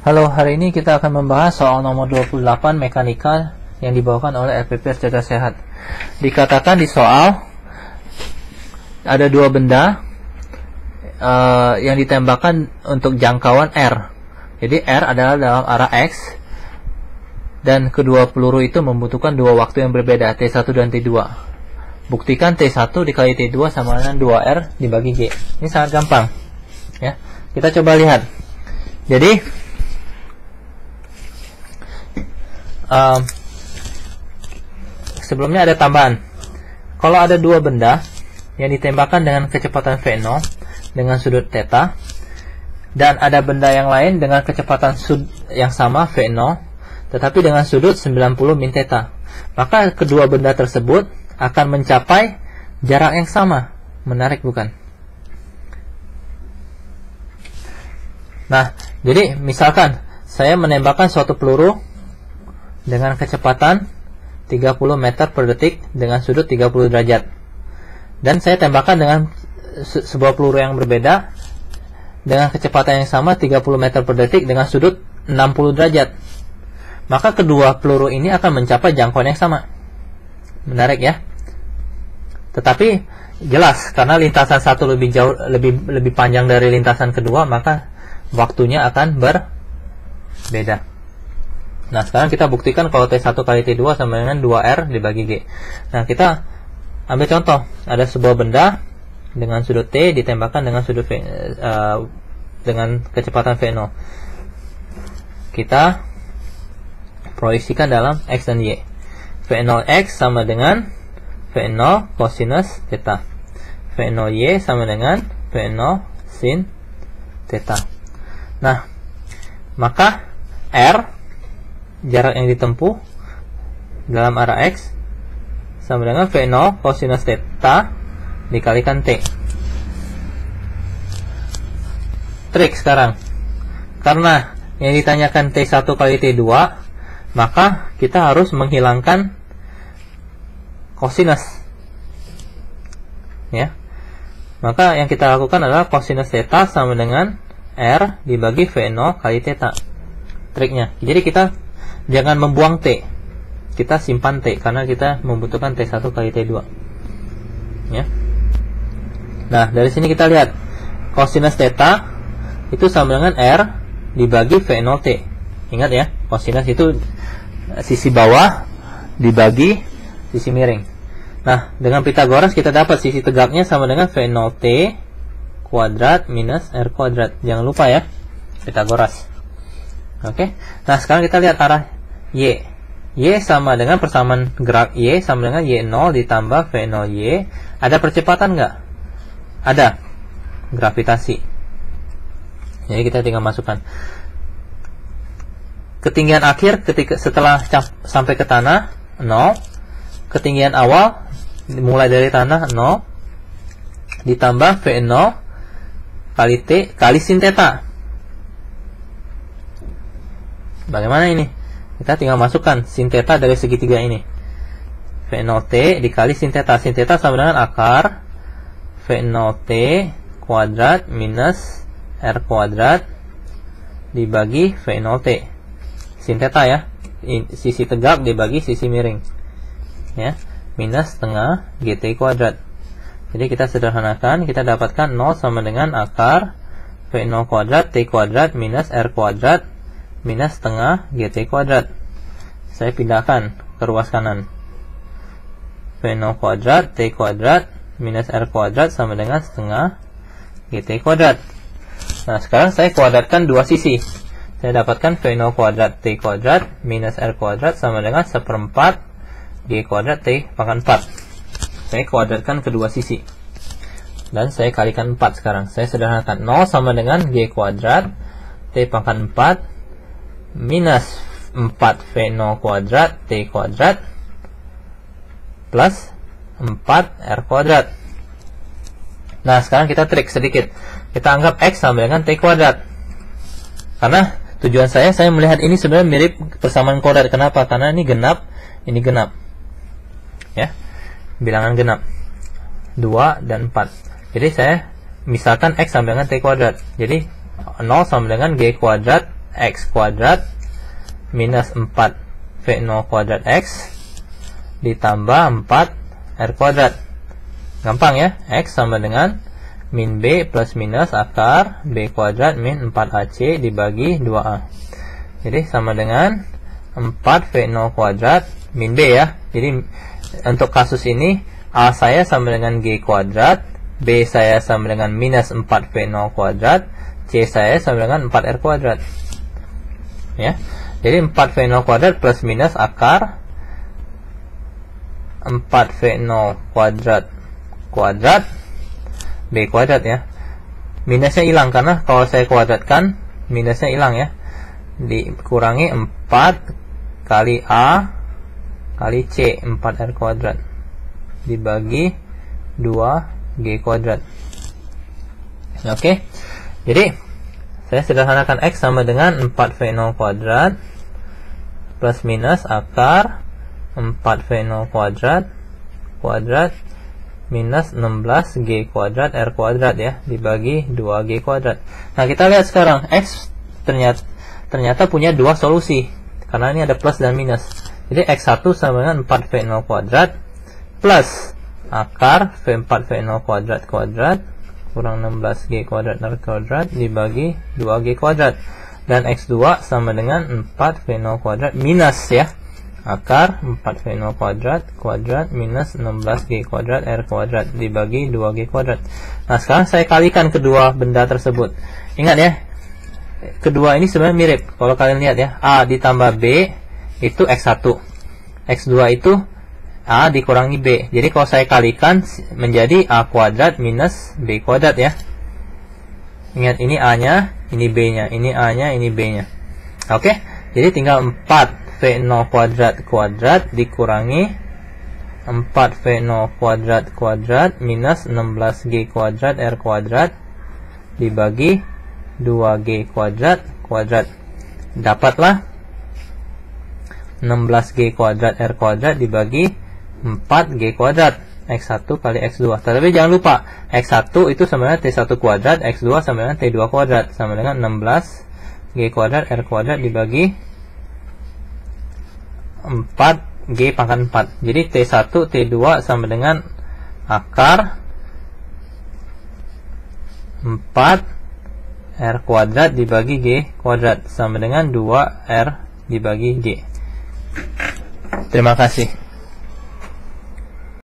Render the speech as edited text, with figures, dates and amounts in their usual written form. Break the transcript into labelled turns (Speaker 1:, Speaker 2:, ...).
Speaker 1: Halo, hari ini kita akan membahas soal nomor 28 mekanika yang dibawakan oleh LPP Sejahtera Sehat. Dikatakan di soal ada dua benda yang ditembakkan untuk jangkauan R. Jadi R adalah dalam arah X dan kedua peluru itu membutuhkan dua waktu yang berbeda, T1 dan T2. Buktikan T1 dikali T2 sama dengan 2R dibagi G. Ini sangat gampang ya. Kita coba lihat. Jadi sebelumnya ada tambahan. Kalau ada dua benda yang ditembakkan dengan kecepatan V0 dengan sudut θ, dan ada benda yang lain dengan kecepatan yang sama V0 tetapi dengan sudut 90 min θ, maka kedua benda tersebut akan mencapai jarak yang sama. Menarik bukan? Nah, jadi misalkan saya menembakkan suatu peluru dengan kecepatan 30 meter per detik dengan sudut 30 derajat, dan saya tembakkan dengan sebuah peluru yang berbeda dengan kecepatan yang sama 30 meter per detik dengan sudut 60 derajat, maka kedua peluru ini akan mencapai jangkauan yang sama. Menarik ya? Tetapi jelas karena lintasan satu lebih panjang dari lintasan kedua, maka waktunya akan berbeda. Nah, sekarang kita buktikan kalau T1 kali T2 sama dengan 2R dibagi G. Nah, kita ambil contoh. Ada sebuah benda dengan sudut T ditembakkan dengan sudut V, dengan kecepatan V0. Kita proyeksikan dalam X dan Y. V0X sama dengan V0 cosinus θ. V0Y sama dengan V0 sin θ. Nah, maka R, jarak yang ditempuh dalam arah X, sama dengan V0 cosinus θ dikalikan T. Trik sekarang, karena yang ditanyakan T1 kali T2, maka kita harus menghilangkan cosinus ya. Maka yang kita lakukan adalah cosinus θ sama dengan R dibagi V0 kali θ. Triknya, jadi kita jangan membuang T, kita simpan T karena kita membutuhkan T1 kali T2 ya. Nah, dari sini kita lihat cosinus θ itu sama dengan R dibagi V0T. Ingat ya, cosinus itu sisi bawah dibagi sisi miring. Nah, dengan Pitagoras kita dapat sisi tegaknya sama dengan V0T kuadrat minus R kuadrat. Jangan lupa ya, Pitagoras. Oke. Nah, sekarang kita lihat arah Y. Y sama dengan persamaan gerak Y sama dengan Y0 ditambah V0Y. Ada percepatan nggak? Ada. Gravitasi. Jadi kita tinggal masukkan. Ketinggian akhir setelah sampai ke tanah 0. Ketinggian awal mulai dari tanah 0 ditambah V0 kali T kali sin θ. Bagaimana ini? Kita tinggal masukkan sin θ dari segitiga ini. V0T dikali sin θ. Sin θ sama dengan akar V0T kuadrat minus R kuadrat dibagi V0T. Sin θ ya. Sisi tegak dibagi sisi miring. Ya, minus setengah GT kuadrat. Jadi kita sederhanakan, kita dapatkan 0 sama dengan akar V0 kuadrat T kuadrat minus R kuadrat minus setengah GT kuadrat. Saya pindahkan ke ruas kanan. V0 kuadrat T kuadrat minus R kuadrat sama dengan setengah GT kuadrat. Nah, sekarang saya kuadratkan dua sisi. Saya dapatkan V0 kuadrat T kuadrat minus R kuadrat sama dengan 1/4 G kuadrat T pangkat 4. Saya kuadratkan kedua sisi. Dan saya kalikan 4 sekarang. Saya sederhanakan 0 sama dengan G kuadrat T pangkat 4 minus 4 V0 kuadrat T kuadrat plus 4 R kuadrat. Nah, sekarang kita trik sedikit. Kita anggap X sama dengan T kuadrat. Karena tujuan saya melihat ini sebenarnya mirip persamaan koordinat. Kenapa? Karena ini genap, ini genap ya, bilangan genap 2 dan 4. Jadi saya misalkan X sama dengan T kuadrat. Jadi 0 sama dengan G kuadrat X kuadrat minus 4V0 kuadrat X ditambah 4R kuadrat. Gampang ya, X sama dengan min B plus minus akar B kuadrat min 4AC dibagi 2A. Jadi sama dengan 4V0 kuadrat min B ya. Jadi untuk kasus ini A saya sama dengan G kuadrat, B saya sama dengan minus 4V0 kuadrat, C saya sama dengan 4R kuadrat. Ya. Jadi 4V0 kuadrat plus minus akar 4V0 kuadrat kuadrat B kuadrat ya. Minusnya hilang karena kalau saya kuadratkan minusnya hilang ya. Dikurangi 4 kali A kali C 4R kuadrat dibagi 2G kuadrat. Oke. Jadi saya sederhanakan X sama dengan 4V0 kuadrat plus minus akar 4V0 kuadrat kuadrat minus 16G kuadrat R kuadrat ya dibagi 2G kuadrat. Nah, kita lihat sekarang X ternyata punya dua solusi karena ini ada plus dan minus. Jadi X1 sama dengan 4V0 kuadrat plus akar V4V0 kuadrat kuadrat kurang 16G kuadrat R kuadrat dibagi 2G kuadrat. Dan X2 sama dengan 4V0 kuadrat minus ya akar 4V0 kuadrat kuadrat minus 16G kuadrat R kuadrat dibagi 2G kuadrat. Nah, sekarang saya kalikan kedua benda tersebut. Ingat ya, kedua ini sebenarnya mirip. Kalau kalian lihat ya, A ditambah B itu X1, X2 itu A dikurangi B. Jadi kalau saya kalikan menjadi A kuadrat minus B kuadrat ya. Ingat, ini A-nya, ini B-nya, ini A-nya, ini B-nya. Oke, jadi tinggal 4V0 kuadrat kuadrat dikurangi 4V0 kuadrat kuadrat minus 16G kuadrat R kuadrat dibagi 2G kuadrat kuadrat. Dapatlah 16G kuadrat R kuadrat dibagi 4G kuadrat. X1 kali X2. Tapi jangan lupa, X1 itu sama dengan T1 kuadrat, X2 sama dengan T2 kuadrat, sama dengan 16G kuadrat R kuadrat dibagi 4G pangkat 4. Jadi T1 T2 sama dengan akar 4 R kuadrat dibagi G kuadrat sama dengan 2R dibagi G. Terima kasih.